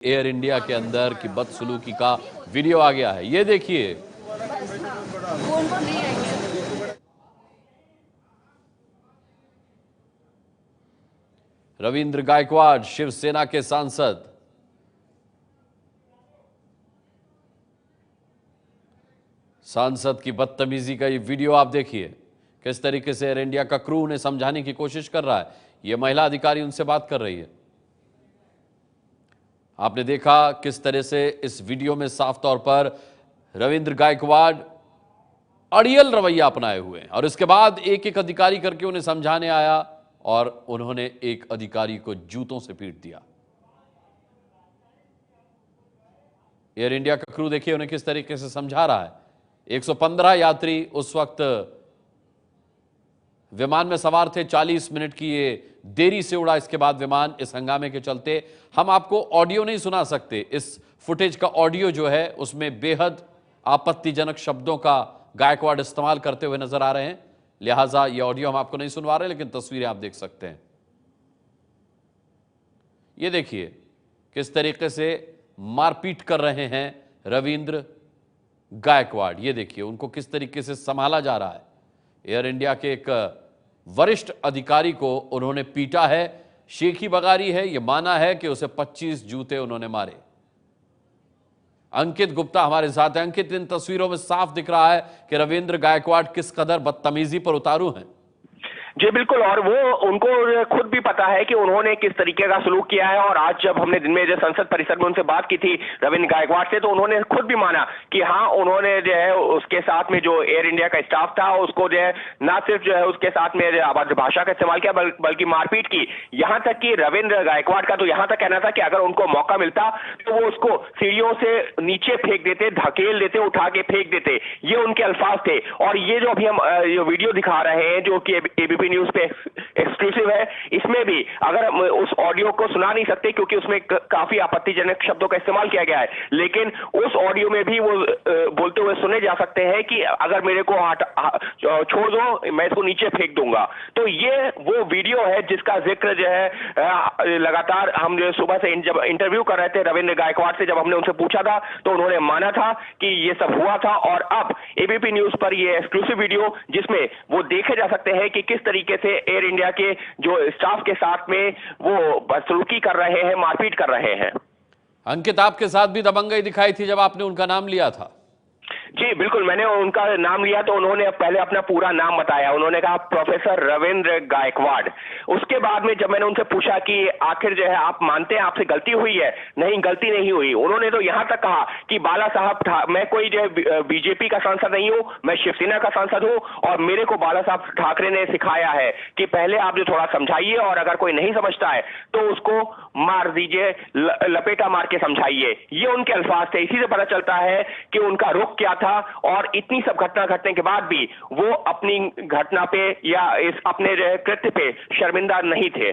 Air India के अंदर की बदसलूकी का वीडियो आ गया है, ये देखिए। रविंद्र गायकवाड़, शिवसेना के सांसद, की बदतमीजी का ये वीडियो आप देखिए। किस तरीके से एयर इंडिया का क्रू उन्हें समझाने की कोशिश कर रहा है। यह महिला अधिकारी उनसे बात कर रही है। आपने देखा किस तरह से इस वीडियो में साफ तौर पर रविंद्र गायकवाड़ अड़ियल रवैया अपनाए हुए हैं और इसके बाद एक एक अधिकारी करके उन्हें समझाने आया और उन्होंने एक अधिकारी को जूतों से पीट दिया। एयर इंडिया का क्रू देखिए उन्हें किस तरीके से समझा रहा है। 115 यात्री उस वक्त विमान में सवार थे। 40 मिनट की ये देरी से उड़ा इसके बाद विमान, इस हंगामे के चलते। हम आपको ऑडियो नहीं सुना सकते। इस फुटेज का ऑडियो जो है उसमें बेहद आपत्तिजनक शब्दों का गायकवाड़ इस्तेमाल करते हुए नजर आ रहे हैं, लिहाजा ये ऑडियो हम आपको नहीं सुनवा रहे, लेकिन तस्वीरें आप देख सकते हैं। ये देखिए किस तरीके से मारपीट कर रहे हैं रविंद्र गायकवाड़। ये देखिए उनको किस तरीके से संभाला जा रहा है। एयर इंडिया के एक वरिष्ठ अधिकारी को उन्होंने पीटा है, शेखी बगारी है, यह माना है कि उसे 25 जूते उन्होंने मारे। अंकित गुप्ता हमारे साथ है। अंकित, इन तस्वीरों में साफ दिख रहा है कि रविंद्र गायकवाड़ किस कदर बदतमीजी पर उतारू हैं। जी बिल्कुल, और वो उनको खुद भी पता है कि उन्होंने किस तरीके का सलूक किया है। और आज जब हमने दिन में जो संसद परिसर में उनसे बात की थी रविंद्र गायकवाड़ से, तो उन्होंने खुद भी माना कि हाँ, उन्होंने जो है उसके साथ में जो एयर इंडिया का स्टाफ था उसको जो है ना सिर्फ जो है उसके साथ में अभद्र भाषा का इस्तेमाल किया बल्कि मारपीट की। यहां तक कि रविंद्र गायकवाड़ का तो यहां तक कहना था कि अगर उनको मौका मिलता तो वो उसको सीढ़ियों से नीचे फेंक देते, धकेल देते, उठा के फेंक देते। ये उनके अल्फाज थे। और ये जो अभी हम वीडियो दिखा रहे हैं जो कि एबीपी न्यूज पे एक्सक्लूसिव है, इसमें भी अगर हम उस ऑडियो को सुना नहीं सकते क्योंकि उसमें काफी आपत्तिजनक शब्दों का इस्तेमाल किया गया है, लेकिन उस ऑडियो में भी वो बोलते हुए सुने जा सकते हैं कि अगर मेरे को छोड़ दो मैं इसको नीचे फेंक दूंगा। तो ये वो वीडियो है जिसका जिक्र जो है लगातार हम जो सुबह से जब इंटरव्यू कर रहे थे रविंद्र गायकवाड़ से, जब हमने उनसे पूछा था तो उन्होंने माना था कि ये सब हुआ था। और अब एबीपी न्यूज पर ये एक्सक्लूसिव वीडियो जिसमें वो देखे जा सकते हैं कि किस तरीके से एयर इंडिया के जो स्टाफ के साथ में वो बदसलूकी कर रहे हैं, मारपीट कर रहे हैं। अंकित, आपके साथ भी दबंगई दिखाई थी जब आपने उनका नाम लिया था। जी बिल्कुल, मैंने उनका नाम लिया तो उन्होंने पहले अपना पूरा नाम बताया। उन्होंने कहा प्रोफेसर रविंद्र गायकवाड़। उसके बाद में जब मैंने उनसे पूछा कि आखिर जो है आप मानते हैं आपसे गलती हुई है? नहीं, गलती नहीं हुई। उन्होंने तो यहां तक कहा कि बाला साहब, मैं कोई जो है बीजेपी का सांसद नहीं हूं, मैं शिवसेना का सांसद हूं और मेरे को बाला साहब ठाकरे ने सिखाया है कि पहले आप जो थोड़ा समझाइए और अगर कोई नहीं समझता है तो उसको मार दीजिए, लपेटा मार के समझाइए। ये उनके अल्फाज थे। इसी से पता चलता है कि उनका रुख क्या था। और इतनी सब घटना घटने के बाद भी वो अपनी घटना पे या इस अपने कृत्य पे शर्मिंदा नहीं थे।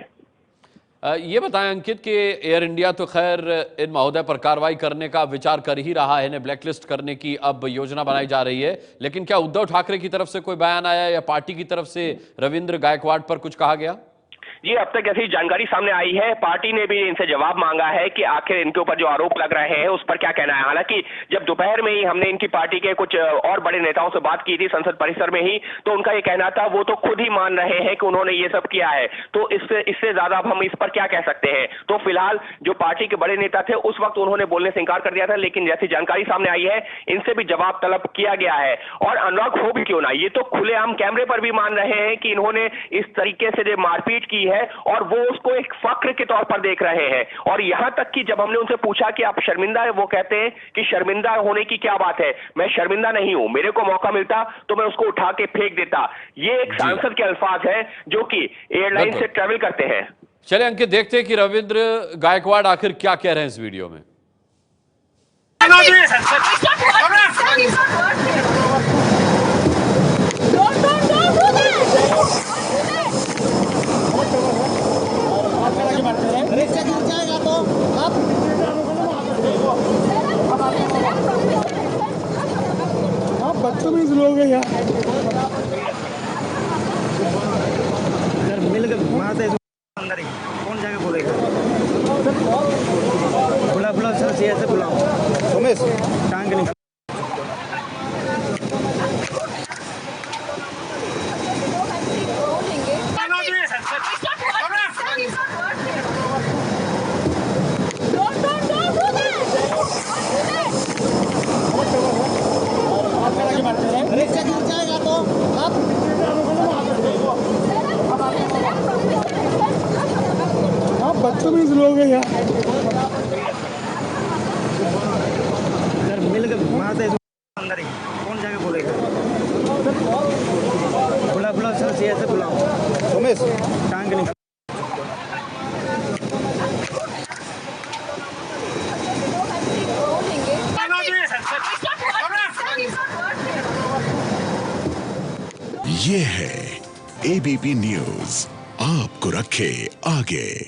ये बताएं अंकित कि एयर इंडिया तो खैर इन महोदय पर कार्रवाई करने का विचार कर ही रहा है, इन्हें ब्लैकलिस्ट करने की अब योजना बनाई जा रही है, लेकिन क्या उद्धव ठाकरे की तरफ से कोई बयान आया या पार्टी की तरफ से रविंद्र गायकवाड़ पर कुछ कहा गया? जी, अब तक ऐसी जानकारी सामने आई है। पार्टी ने भी इनसे जवाब मांगा है कि आखिर इनके ऊपर जो आरोप लग रहे हैं उस पर क्या कहना है। हालांकि जब दोपहर में ही हमने इनकी पार्टी के कुछ और बड़े नेताओं से बात की थी संसद परिसर में ही, तो उनका ये कहना था वो तो खुद ही मान रहे हैं कि उन्होंने ये सब किया है। तो इससे ज्यादा अब हम इस पर क्या कह सकते हैं। तो फिलहाल जो पार्टी के बड़े नेता थे उस वक्त उन्होंने बोलने से इनकार कर दिया था, लेकिन जैसी जानकारी सामने आई है इनसे भी जवाब तलब किया गया है। और अनुराग हो भी क्यों ना, ये तो खुलेआम कैमरे पर भी मान रहे हैं कि इन्होंने इस तरीके से जो मारपीट की है और वो उसको एक फक्र के तौर पर देख रहे हैं। और यहां तक कि जब हमने उनसे पूछा कि आप शर्मिंदा है, वो कहते हैं कि शर्मिंदा होने की क्या बात है, मैं शर्मिंदा नहीं हूं, मेरे को मौका मिलता तो मैं उसको उठा के फेंक देता। ये एक सांसद के अल्फाज है जो कि एयरलाइन से ट्रेवल करते हैं। चले अंकित, देखते हैं कि रविंद्र गायकवाड़ आखिर क्या कह रहे हैं इस वीडियो में। बदतमीज लोग हैं यार। मिल गए वहां से अंदर ही कौन जाके बोलेगा? बुला उमेश टांग निकाल हाँ बदतमीज लोग हैं यार सर मिल के मारते अंदर ही कौन जाके बोलेगा बुला सर से ऐसे बुलाओ उमेश टांग निकाल ये है एबीपी न्यूज, आपको रखे आगे।